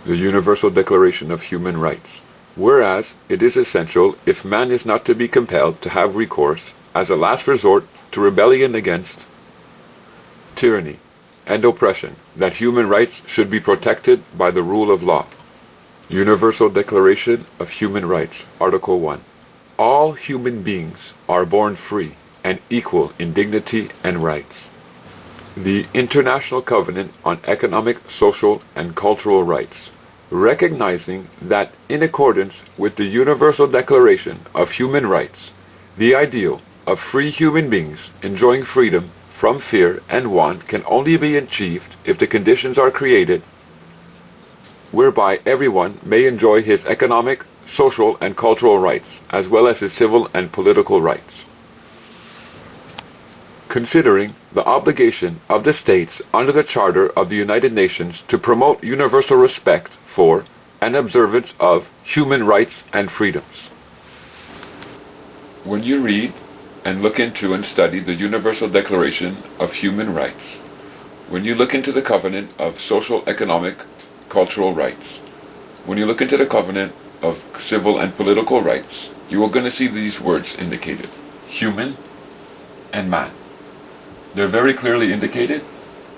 the Universal Declaration of Human Rights. Whereas it is essential, if man is not to be compelled to have recourse, as a last resort, to rebellion against tyranny and oppression, that human rights should be protected by the rule of law. Universal Declaration of Human Rights, Article 1. All human beings are born free and equal in dignity and rights. The International Covenant on Economic, Social, and Cultural Rights, recognizing that in accordance with the Universal Declaration of Human Rights, the ideal of free human beings enjoying freedom from fear and want can only be achieved if the conditions are created whereby everyone may enjoy his economic, social, and cultural rights, as well as his civil and political rights. Considering the obligation of the states under the Charter of the United Nations to promote universal respect for and observance of human rights and freedoms. When you read and look into and study the Universal Declaration of Human Rights, when you look into the Covenant of Social, Economic, Cultural Rights, when you look into the Covenant of Civil and Political Rights, you are going to see these words indicated: human and man. They're very clearly indicated,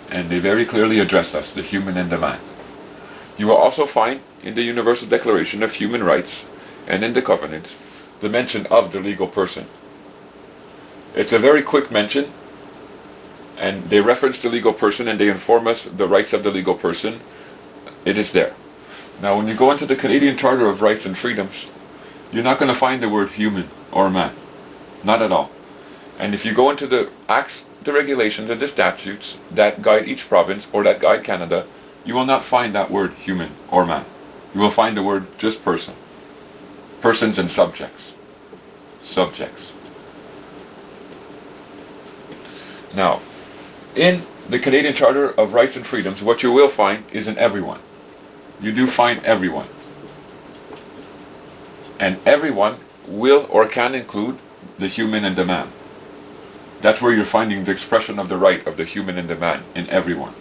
and they very clearly address us, the human and the man. You will also find in the Universal Declaration of Human Rights and in the Covenants the mention of the legal person. It's a very quick mention, and they reference the legal person and they inform us the rights of the legal person. It is there. Now, when you go into the Canadian Charter of Rights and Freedoms, you're not going to find the word human or man. Not at all. And if you go into the acts, the regulations, and the statutes that guide each province or that guide Canada, you will not find that word human or man. You will find the word just person. Persons and subjects. Subjects. Now, in the Canadian Charter of Rights and Freedoms, what you will find is an everyone. You do find everyone. And everyone will or can include the human and the man. That's where you're finding the expression of the right of the human and the man in everyone.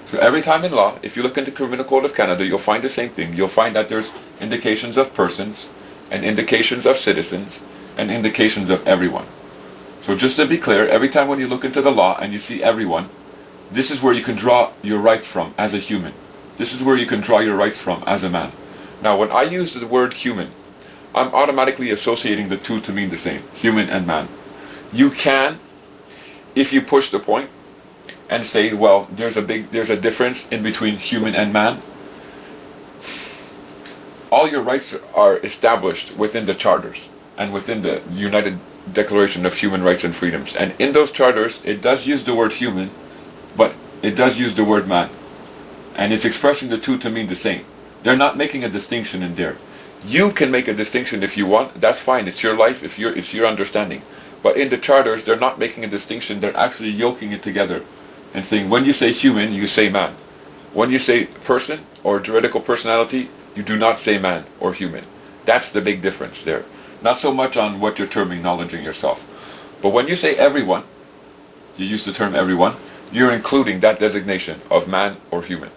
So every time in law, if you look into the Criminal Code of Canada, you'll find the same thing. You'll find that there's indications of persons, and indications of citizens, and indications of everyone. So just to be clear, every time when you look into the law and you see everyone, this is where you can draw your rights from as a human. This is where you can draw your rights from as a man. Now, when I use the word human, I'm automatically associating the two to mean the same, human and man. You can, if you push the point and say, well, there's a difference in between human and man. All your rights are established within the charters and within the United Declaration of Human Rights and Freedoms. And in those charters, it does use the word human, but it does use the word man. And it's expressing the two to mean the same. They're not making a distinction in there. You can make a distinction if you want. That's fine. It's your life. It's your understanding. But in the charters, they're not making a distinction. They're actually yoking it together and saying, when you say human, you say man. When you say person or juridical personality, you do not say man or human. That's the big difference there. Not so much on what you're terming knowledging yourself. But when you say everyone, you use the term everyone, you're including that designation of man or human.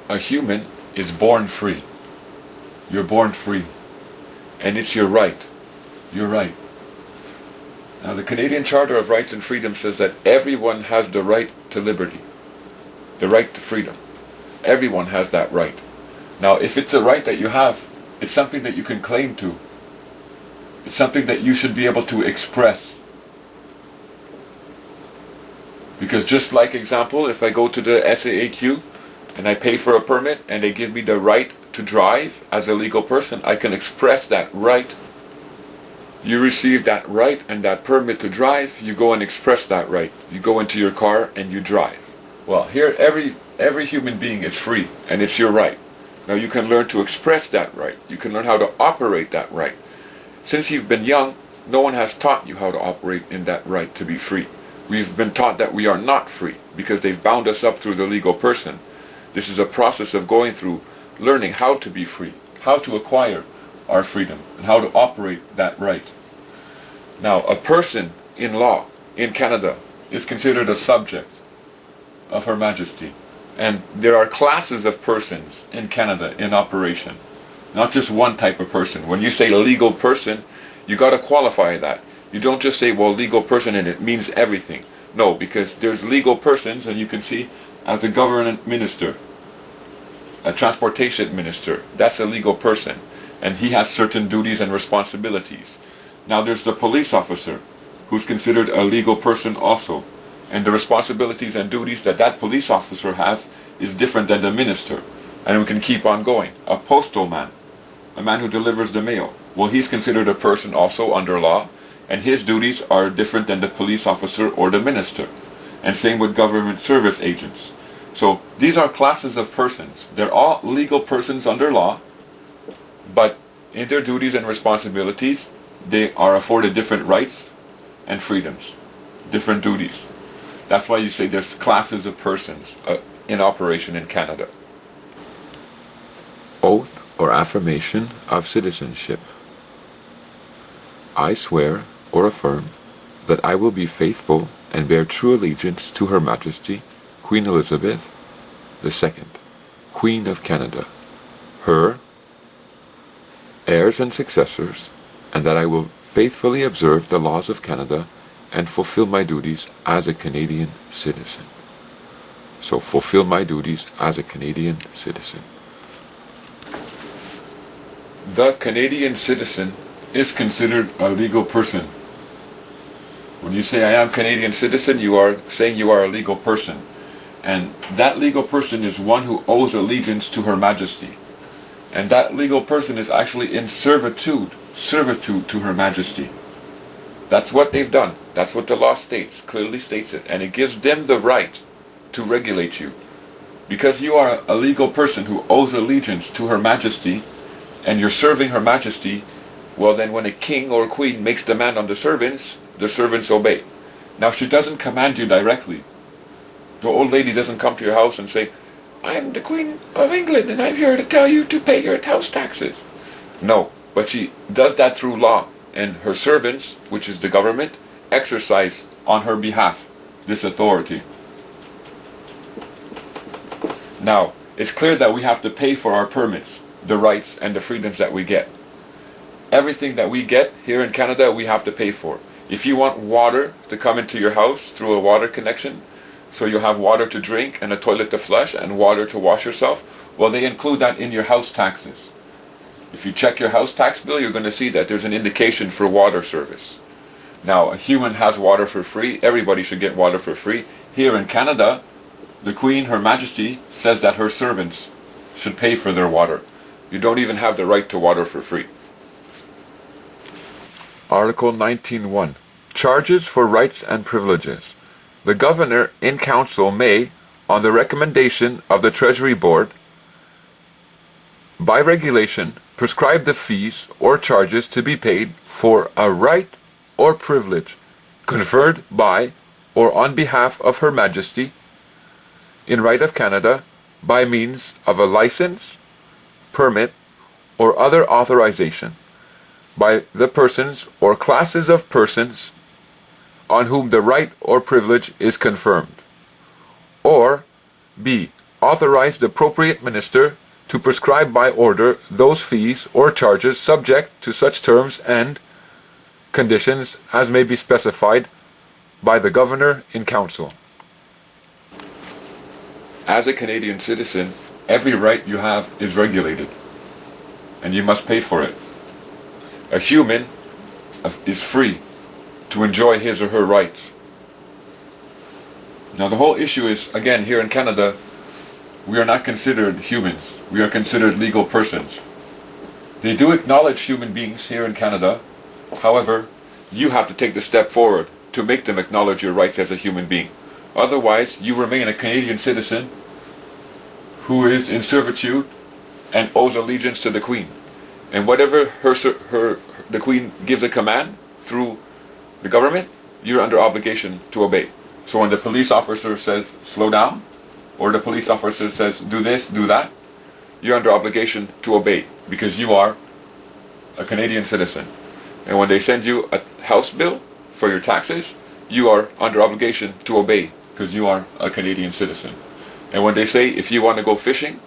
A human is born free. You're born free. And it's your right. Your right. Now, the Canadian Charter of Rights and Freedom says that everyone has the right to liberty. The right to freedom. Everyone has that right. Now, if it's a right that you have, it's something that you can claim to. It's something that you should be able to express. Because just like example, if I go to the SAAQ and I pay for a permit and they give me the right to drive as a legal person, I can express that right. You receive that right and that permit to drive, you go and express that right. You go into your car and you drive. Well, here every human being is free and it's your right. Now you can learn to express that right. You can learn how to operate that right. Since you've been young, no one has taught you how to operate in that right to be free. We've been taught that we are not free because they've bound us up through the legal person. This is a process of going through learning how to be free, how to acquire our freedom, and how to operate that right. Now, a person in law in Canada is considered a subject. of Her Majesty. And there are classes of persons in Canada in operation, not just one type of person. When you say legal person, you got to qualify that. You don't just say, well, legal person, and it means everything. No, because there's legal persons, and you can see as a government minister, a transportation minister, that's a legal person, and he has certain duties and responsibilities. Now there's the police officer, who's considered a legal person also, and the responsibilities and duties that that police officer has is different than the minister. And we can keep on going. A postal man, a man who delivers the mail, well, he's considered a person also under law, and his duties are different than the police officer or the minister. And same with government service agents. So these are classes of persons. They're all legal persons under law, but in their duties and responsibilities, they are afforded different rights and freedoms, different duties. That's why you say there's classes of persons in operation in Canada. Oath or affirmation of citizenship. I swear or affirm that I will be faithful and bear true allegiance to Her Majesty, Queen Elizabeth II, Queen of Canada, her heirs and successors, and that I will faithfully observe the laws of Canada and fulfill my duties as a Canadian citizen. So fulfill my duties as a Canadian citizen. The Canadian citizen is considered a legal person. When you say I am Canadian citizen, you are saying you are a legal person. And that legal person is one who owes allegiance to Her Majesty. And that legal person is actually in servitude to Her Majesty. That's what they've done. That's what the law states, clearly states it. And it gives them the right to regulate you. Because you are a legal person who owes allegiance to Her Majesty, and you're serving Her Majesty, well then when a king or queen makes demand on the servants obey. Now she doesn't command you directly. The old lady doesn't come to your house and say, I'm the Queen of England and I'm here to tell you to pay your house taxes. No, but she does that through law, and her servants, which is the government, exercise on her behalf this authority. Now, it's clear that we have to pay for our permits, the rights and the freedoms that we get. Everything that we get here in Canada, we have to pay for. If you want water to come into your house through a water connection, so you have water to drink and a toilet to flush and water to wash yourself, well, they include that in your house taxes. If you check your house tax bill, you're going to see that there's an indication for water service. Now, a human has water for free. Everybody should get water for free. Here in Canada, the Queen, Her Majesty, says that her servants should pay for their water. You don't even have the right to water for free. Article 19.1. Charges for rights and privileges. The Governor in Council may, on the recommendation of the Treasury Board, by regulation, prescribe the fees or charges to be paid for a right or privilege conferred by or on behalf of Her Majesty in right of Canada by means of a license, permit, or other authorization by the persons or classes of persons on whom the right or privilege is confirmed, or b. authorize the appropriate minister to prescribe by order those fees or charges subject to such terms and conditions as may be specified by the Governor in Council. As a Canadian citizen, every right you have is regulated, and you must pay for it. A human is free to enjoy his or her rights. Now the whole issue is, again, here in Canada, we are not considered humans. We are considered legal persons. They do acknowledge human beings here in Canada. However, you have to take the step forward to make them acknowledge your rights as a human being. Otherwise, you remain a Canadian citizen who is in servitude and owes allegiance to the Queen. And whatever the Queen gives a command through the government, you're under obligation to obey. So when the police officer says, slow down, or the police officer says, do this, do that, you're under obligation to obey, because you are a Canadian citizen. And when they send you a house bill for your taxes, you are under obligation to obey because you are a Canadian citizen. And when they say if you want to go fishing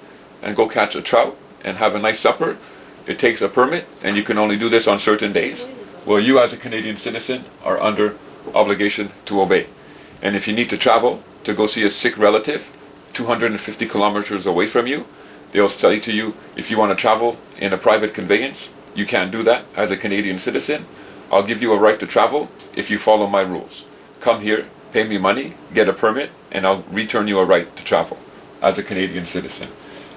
and go catch a trout and have a nice supper, it takes a permit and you can only do this on certain days, well, you as a Canadian citizen are under obligation to obey. And if you need to travel to go see a sick relative 250 kilometers away from you, they'll say to you, if you want to travel in a private conveyance, you can't do that as a Canadian citizen. I'll give you a right to travel if you follow my rules. Come here, pay me money, get a permit, and I'll return you a right to travel as a Canadian citizen.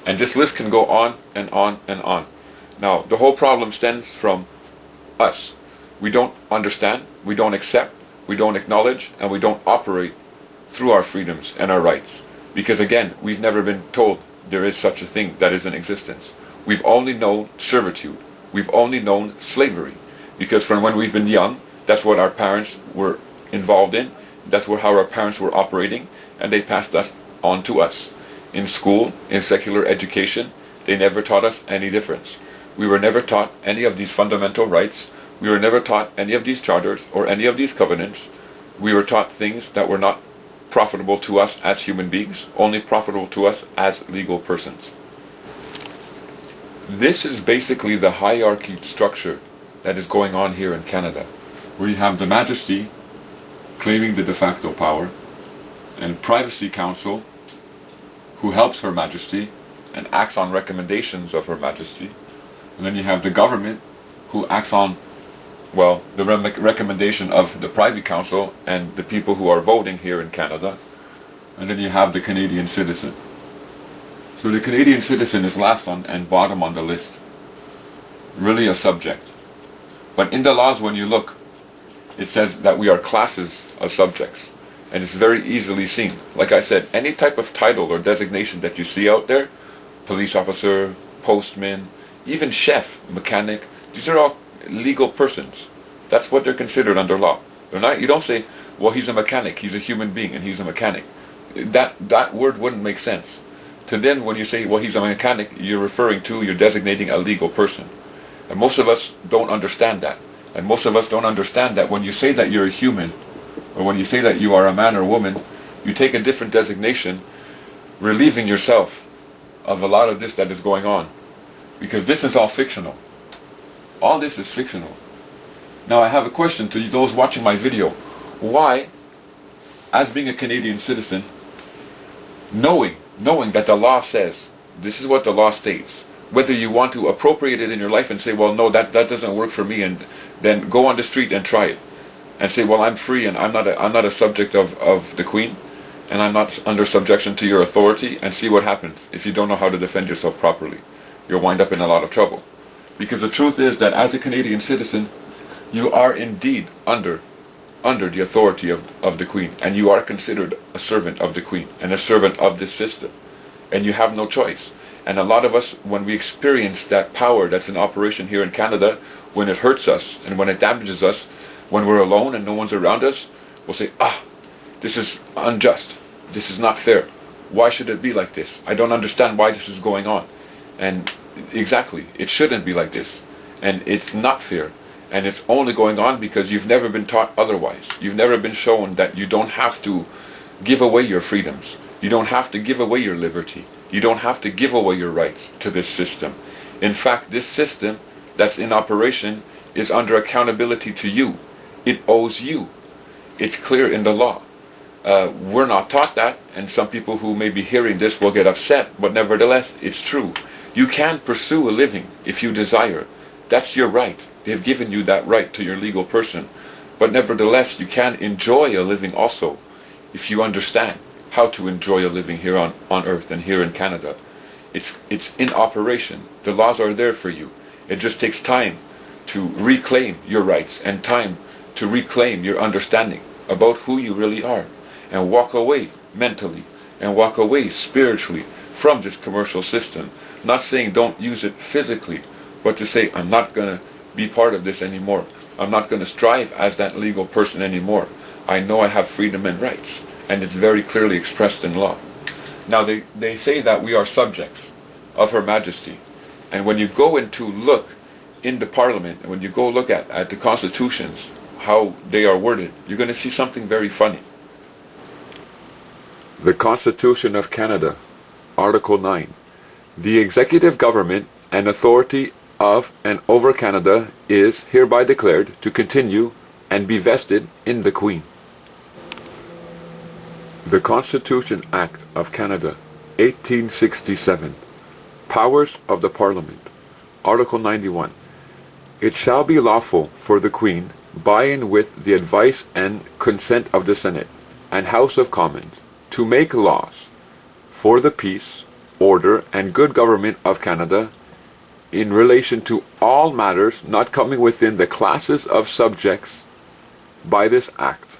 And this list can go on and on and on. Now, the whole problem stems from us. We don't understand, we don't accept, we don't acknowledge, and we don't operate through our freedoms and our rights. Because again, we've never been told there is such a thing that is in existence. We've only known servitude. We've only known slavery. Because from when we've been young, that's what our parents were involved in. That's how our parents were operating, and they passed that on to us. In school, in secular education, they never taught us any difference. We were never taught any of these fundamental rights. We were never taught any of these charters or any of these covenants. We were taught things that were not profitable to us as human beings, only profitable to us as legal persons. This is basically the hierarchy structure that is going on here in Canada, where you have the Majesty claiming the de facto power, and Privacy Council, who helps Her Majesty and acts on recommendations of Her Majesty, and then you have the government, who acts on, well, the recommendation of the Privy Council and the people who are voting here in Canada, and then you have the Canadian citizen. So the Canadian citizen is last on and bottom on the list. Really a subject. But in the laws, when you look, it says that we are classes of subjects. And it's very easily seen. Like I said, any type of title or designation that you see out there, police officer, postman, even chef, mechanic, these are all legal persons. That's what they're considered under law. They're not. You don't say, well, he's a mechanic, he's a human being, and he's a mechanic. That word wouldn't make sense. To them, when you say, well, he's a mechanic, you're designating a legal person. And most of us don't understand that. And most of us don't understand that when you say that you're a human, or when you say that you are a man or woman, you take a different designation, relieving yourself of a lot of this that is going on. Because this is all fictional. All this is fictional. Now I have a question to those watching my video. Why, as being a Canadian citizen, knowing that the law says, this is what the law states, whether you want to appropriate it in your life and say, well, no, that doesn't work for me, and then go on the street and try it. And say, well, I'm free and I'm not a subject of the Queen, and I'm not under subjection to your authority, and see what happens if you don't know how to defend yourself properly. You'll wind up in a lot of trouble. Because the truth is that as a Canadian citizen, you are indeed under the authority of the Queen, and you are considered a servant of the Queen and a servant of this system, and you have no choice. And a lot of us, when we experience that power that's in operation here in Canada, when it hurts us and when it damages us, when we're alone and no one's around us, we'll say, this is unjust, this is not fair, why should it be like this? I don't understand why this is going on. And exactly, it shouldn't be like this, and it's not fair. And it's only going on because you've never been taught otherwise. You've never been shown that you don't have to give away your freedoms. You don't have to give away your liberty. You don't have to give away your rights to this system. In fact, this system that's in operation is under accountability to you. It owes you. It's clear in the law. We're not taught that, and some people who may be hearing this will get upset, but nevertheless, it's true. You can pursue a living if you desire. That's your right. They've given you that right to your legal person. But nevertheless, you can enjoy a living also if you understand how to enjoy a living here on earth and here in Canada. It's in operation. The laws are there for you. It just takes time to reclaim your rights and time to reclaim your understanding about who you really are, and walk away mentally and walk away spiritually from this commercial system. Not saying don't use it physically, but to say, I'm not going to be part of this anymore. I'm not going to strive as that legal person anymore. I know I have freedom and rights, and it's very clearly expressed in law. Now they say that we are subjects of Her Majesty, and when you go into look in the Parliament, and when you go look at the constitutions, how they are worded, you're going to see something very funny. The Constitution of Canada, Article 9. The executive government and authority of and over Canada is hereby declared to continue and be vested in the Queen. The Constitution Act of Canada, 1867. Powers of the Parliament, Article 91. It shall be lawful for the Queen, by and with the advice and consent of the Senate and House of Commons, to make laws for the peace, order, and good government of Canada in relation to all matters not coming within the classes of subjects by this Act,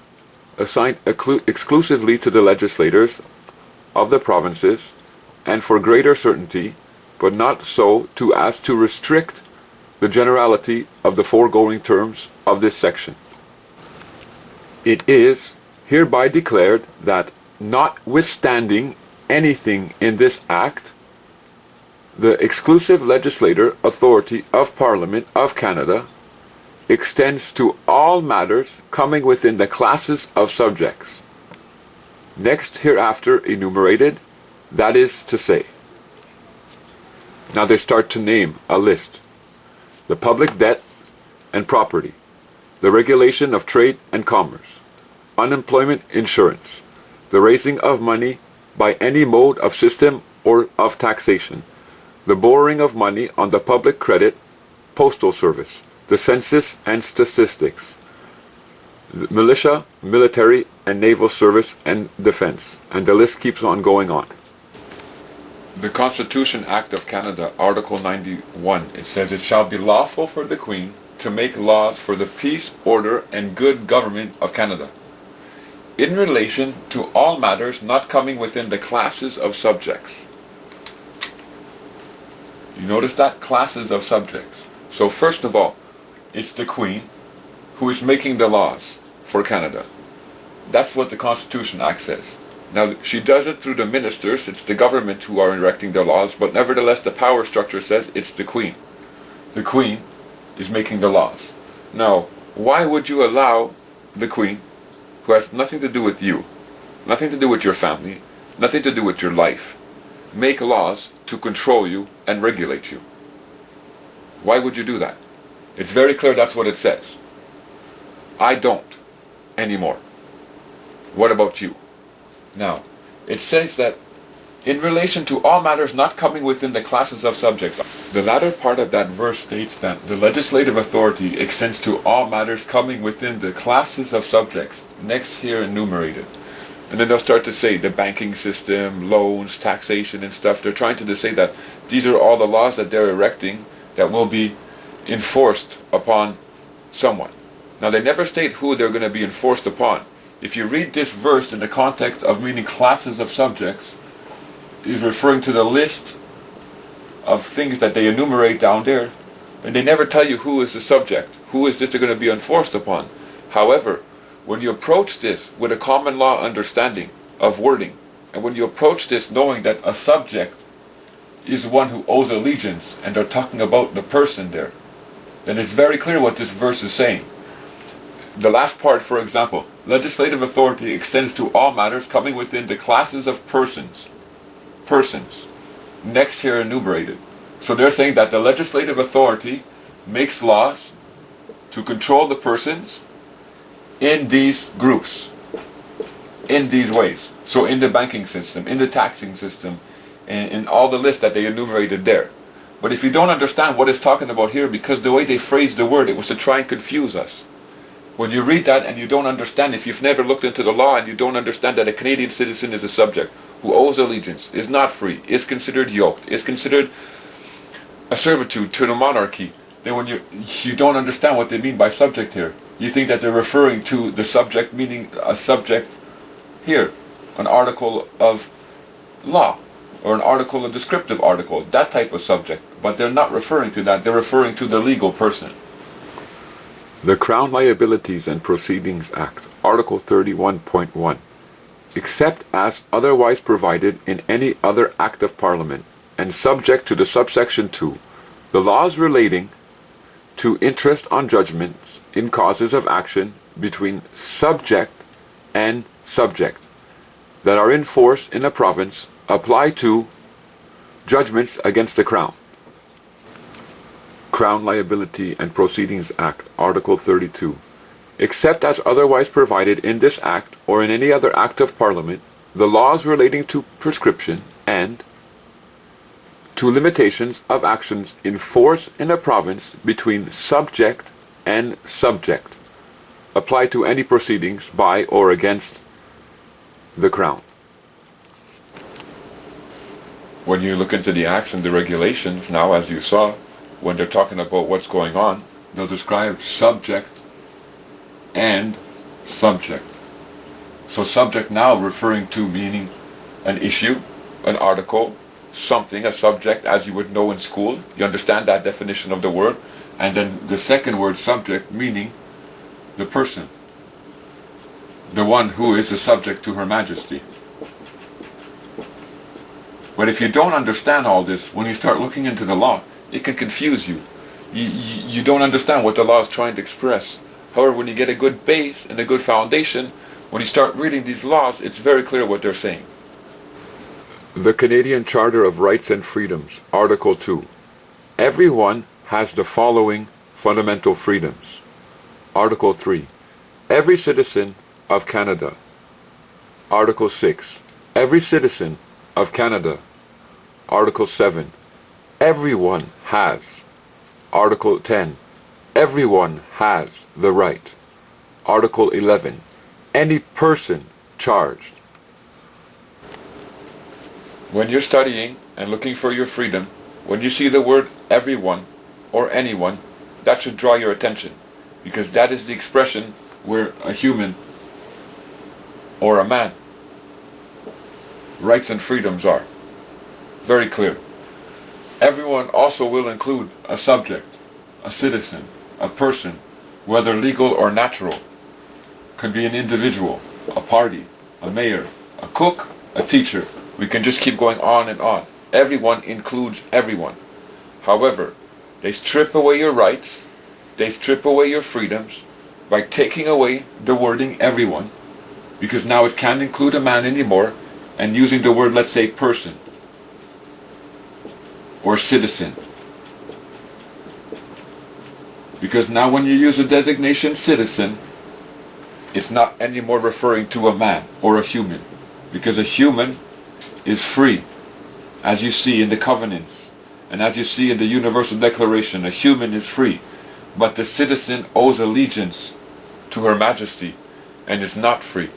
assigned exclusively to the legislators of the provinces, and for greater certainty, but not so as to restrict the generality of the foregoing terms of this section. It is hereby declared that, notwithstanding anything in this Act, the exclusive legislative authority of Parliament of Canada extends to all matters coming within the classes of subjects next hereafter enumerated, that is to say. Now they start to name a list: the public debt and property, the regulation of trade and commerce, unemployment insurance, the raising of money by any mode of system or of taxation, the borrowing of money on the public credit, postal service, the census and statistics, the militia, military and naval service and defense, and the list keeps on going on. The Constitution Act of Canada, Article 91, it says, it shall be lawful for the Queen to make laws for the peace, order, and good government of Canada, in relation to all matters not coming within the classes of subjects. You notice that? Classes of subjects. So first of all, it's the Queen who is making the laws for Canada. That's what the Constitution Act says. Now, she does it through the ministers. It's the government who are erecting the laws, but nevertheless the power structure says it's the Queen. The Queen is making the laws. Now, why would you allow the Queen, who has nothing to do with you, nothing to do with your family, nothing to do with your life, make laws to control you and regulate you? Why would you do that? It's very clear that's what it says. I don't anymore. What about you? Now, it says that in relation to all matters not coming within the classes of subjects. The latter part of that verse states that the legislative authority extends to all matters coming within the classes of subjects, next here enumerated. And then they'll start to say the banking system, loans, taxation and stuff. They're trying to say that these are all the laws that they're erecting that will be enforced upon someone. Now they never state who they're going to be enforced upon. If you read this verse in the context of meaning classes of subjects, is referring to the list of things that they enumerate down there, and they never tell you who is the subject, who is this they're going to be enforced upon. However, when you approach this with a common law understanding of wording, and when you approach this knowing that a subject is one who owes allegiance, and they're talking about the person there, then it's very clear what this verse is saying. The last part, for example, legislative authority extends to all matters coming within the classes of persons. Persons. Next here enumerated. So they're saying that the legislative authority makes laws to control the persons in these groups, in these ways. So in the banking system, in the taxing system, and in all the lists that they enumerated there. But if you don't understand what it's talking about here, because the way they phrased the word, it was to try and confuse us. When you read that and you don't understand, if you've never looked into the law and you don't understand that a Canadian citizen is a subject who owes allegiance, is not free, is considered yoked, is considered a servitude to the monarchy, then when you don't understand what they mean by subject here, you think that they're referring to the subject, meaning a subject here, an article of law, or an article, a descriptive article, that type of subject. But they're not referring to that, they're referring to the legal person. The Crown Liabilities and Proceedings Act, Article 31.1. Except as otherwise provided in any other Act of Parliament, and subject to the subsection 2, the laws relating to interest on judgments in causes of action between subject and subject, that are in force in a province apply to judgments against the Crown. Crown Liability and Proceedings Act, Article 32. Except as otherwise provided in this Act or in any other Act of Parliament, the laws relating to prescription and to limitations of actions in force in a province between subject and subject apply to any proceedings by or against the Crown. When you look into the acts and the regulations, now as you saw, when they're talking about what's going on, they'll describe subject and subject. So subject now referring to meaning an issue, an article, something, a subject, as you would know in school. You understand that definition of the word. And then the second word, subject, meaning the person, the one who is the subject to Her Majesty. But if you don't understand all this, when you start looking into the law, it can confuse you. You don't understand what the law is trying to express. However, when you get a good base and a good foundation, when you start reading these laws, it's very clear what they're saying. The Canadian Charter of Rights and Freedoms, Article 2. Everyone has the following fundamental freedoms. Article 3. Every citizen of Canada. Article 6. Every citizen of Canada. Article 7. Everyone has. Article 10. Everyone has the right. Article 11. Any person charged. When you're studying and looking for your freedom, when you see the word everyone or anyone, that should draw your attention, because that is the expression where a human or a man rights and freedoms are. Very clear. Everyone also will include a subject, a citizen, a person, whether legal or natural. Could be an individual, a party, a mayor, a cook, a teacher. We can just keep going on and on. Everyone includes everyone. However, they strip away your rights, they strip away your freedoms by taking away the wording everyone, because now it can't include a man anymore, and using the word, let's say, person or citizen. Because now when you use the designation citizen, it's not anymore referring to a man or a human, because a human is free, as you see in the covenants and as you see in the Universal Declaration. A human is free, but the citizen owes allegiance to Her Majesty and is not free.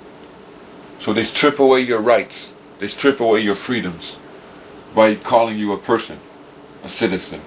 So they strip away your rights, they strip away your freedoms by calling you a person, a citizen.